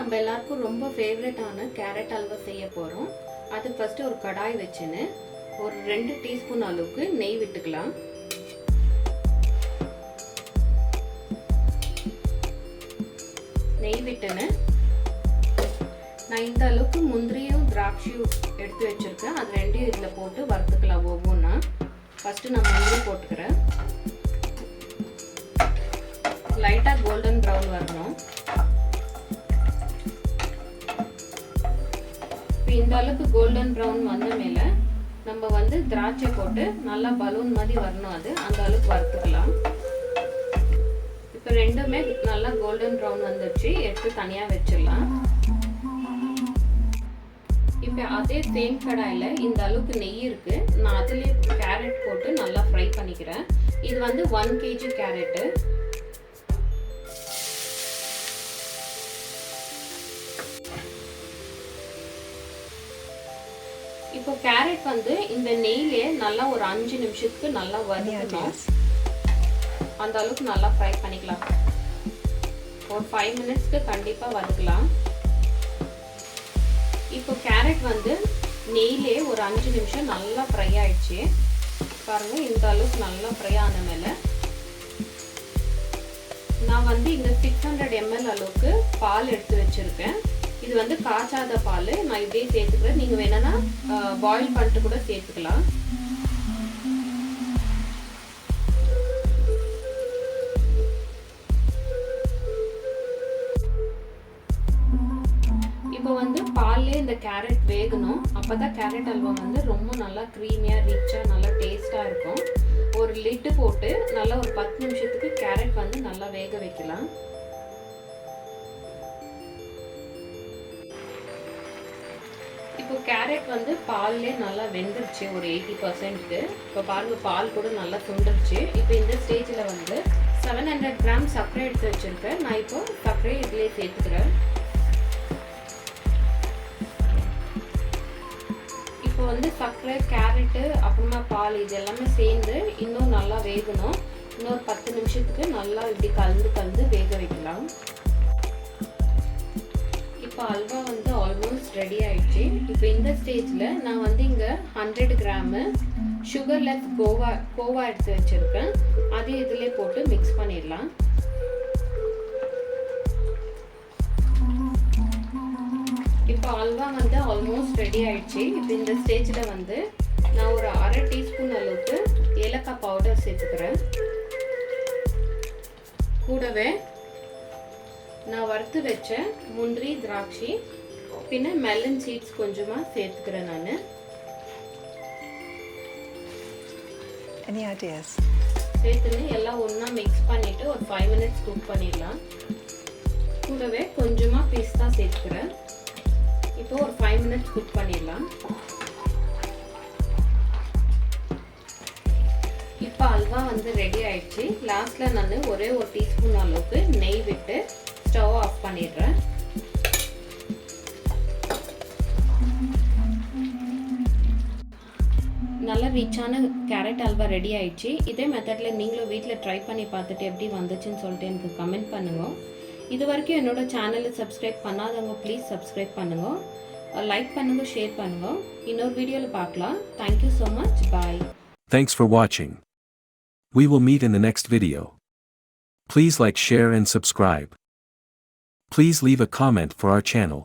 நம்ம எல்லாருக்கும் ரொம்ப ஃபேவரட்டான கேரட் அல்வா செய்ய போகிறோம். அது ஃபஸ்ட்டு ஒரு கடாய் வச்சுன்னு ஒரு 2 டீஸ்பூன் அளவுக்கு நெய் விட்டுக்கலாம். நெய் விட்டுன்னு நான் இந்த அளவுக்கு முந்திரியும் திராட்சையும் எடுத்து வச்சுருக்கேன். அது ரெண்டையும் இதில் போட்டு வறுத்துக்கலாம் ஒவ்வொன்றா. ஃபஸ்ட்டு நான் முந்திரி போட்டுக்கிறேன். லைட்டாக கோல்டன் ப்ரௌன் வரணும். இந்த அளவுக்கு கோல்டன் ப்ரௌன் வந்த மேலே நம்ம வந்து திராட்சை போட்டு நல்லா பலூன் மாதிரி வரணும். அது அந்த அளவுக்கு வறுத்துக்கலாம். இப்போ ரெண்டுமே நல்லா கோல்டன் ப்ரௌன் வந்துடுச்சு. எடுத்து தனியாக வச்சிடலாம். இப்போ அதே சேம் கடாயில் இந்த அளவுக்கு நெய் இருக்குது. நான் அதுலேயே கேரட் போட்டு நல்லா ஃப்ரை பண்ணிக்கிறேன். இது வந்து 1 kg கேரட்டு. இப்போ கேரட் வந்து இந்த நெய்யிலே நல்லா ஒரு 5 நிமிஷத்துக்கு நல்லா வதக்கணும். அந்த அளவுக்கு நல்லா ஃப்ரை பண்ணிக்கலாம். ஒரு 5 மினிட்ஸ்க்கு கண்டிப்பாக வதக்கலாம். இப்போ கேரட் வந்து நெய்யிலே ஒரு 5 நிமிஷம் நல்லா ஃப்ரை ஆயிடுச்சு. பாருங்க, இந்த அளவுக்கு நல்லா ஃப்ரை ஆன மேலே நான் வந்து இந்த 600 ml அளவுக்கு பால் எடுத்து வச்சிருக்கேன். இது வந்து காய்ச்சாத பால். நான் இப்படியே சேர்த்துக்கிறேன். நீங்கள் வேணும்னா பாயில் பண்ணிட்டு கூட சேர்த்துக்கலாம். இப்போ வந்து பால்லே இந்த கேரட் வேகணும். அப்போதான் கேரட் அல்வா வந்து ரொம்ப நல்லா க்ரீமியாக ரிச்சாக நல்லா டேஸ்ட்டாக இருக்கும். ஒரு லிட்டு போட்டு நல்லா ஒரு 10 நிமிஷத்துக்கு கேரட் வந்து நல்லா வேக வைக்கலாம். இப்போ கேரட் வந்து பால்லே நல்லா வெந்துருச்சு ஒரு 80%. இப்போ பாருங்கள், பால் கூட நல்லா சுண்டுருச்சு. இப்போ இந்த ஸ்டேஜில் வந்து 700 கிராம் சர்க்கரை எடுத்து வச்சுருக்கேன். நான் இப்போ சர்க்கரை இதிலே சேர்த்துக்கிறேன். இப்போ வந்து சர்க்கரை, கேரட்டு, அப்புறமா பால் இது எல்லாமே சேர்ந்து இன்னும் நல்லா வேகணும். இன்னொரு 10 நிமிஷத்துக்கு நல்லா இப்படி கலந்து வேக வைக்கலாம். இப்போ அல்வா வந்து ஆல்மோஸ்ட் ரெடி ஆயிடுச்சு. இப்போ இந்த ஸ்டேஜில் நான் வந்து இங்கே 100 கிராமு சுகர்லெஸ் கோவா எடுத்து வச்சுருக்கேன். அது இதிலே போட்டு மிக்ஸ் பண்ணிடலாம். இப்போ அல்வா வந்து ஆல்மோஸ்ட் ரெடி ஆயிடுச்சு. இப்போ இந்த ஸ்டேஜில் வந்து நான் ஒரு 1/2 டீஸ்பூன் அளவுக்கு ஏலக்காய் பவுடர் சேர்த்துக்கிறேன். கூடவே நான் வறுத்து வச்ச முந்திரி, திராட்சை, பின்ன மெலன் சீட்ஸ் கொஞ்சமாக சேர்த்துக்கிறேன். நான் சேர்த்துன்னு எல்லாம் ஒன்றா மிக்ஸ் பண்ணிவிட்டு ஒரு 5 மினிட்ஸ் குக் பண்ணிடலாம். கூடவே கொஞ்சமாக பிஸ்தா சேர்த்துக்கிறேன். இப்போ ஒரு 5 மினிட்ஸ் குக் பண்ணிடலாம். இப்போ அல்வா வந்து ரெடி ஆயிடுச்சு. லாஸ்ட்டில் நான் ஒரே ஒரு டீஸ்பூன் அளவுக்கு நெய் விட்டு ஸ்டவ் ஆஃப் பண்ணிடுறேன். நல்லா ரிச்சான கேரட் அல்வா ரெடி ஆயிடுச்சு. இதே மெத்தடில் நீங்களும் வீட்டில் ட்ரை பண்ணி பார்த்துட்டு எப்படி வந்துச்சுன்னு சொல்லிட்டு எனக்கு கமெண்ட் பண்ணுங்க. இது வரைக்கும் என்னோட சேனலை சப்ஸ்கிரைப் பண்ணாதவங்க ப்ளீஸ் சப்ஸ்கிரைப் பண்ணுங்க, லைக் பண்ணுங்க, ஷேர் பண்ணுங்க. இன்னொரு வீடியோவில் பார்க்கலாம். Thank you so much. Bye. Thanks for watching. We will meet in the next video. Please like, share and subscribe. Please leave a comment for our channel.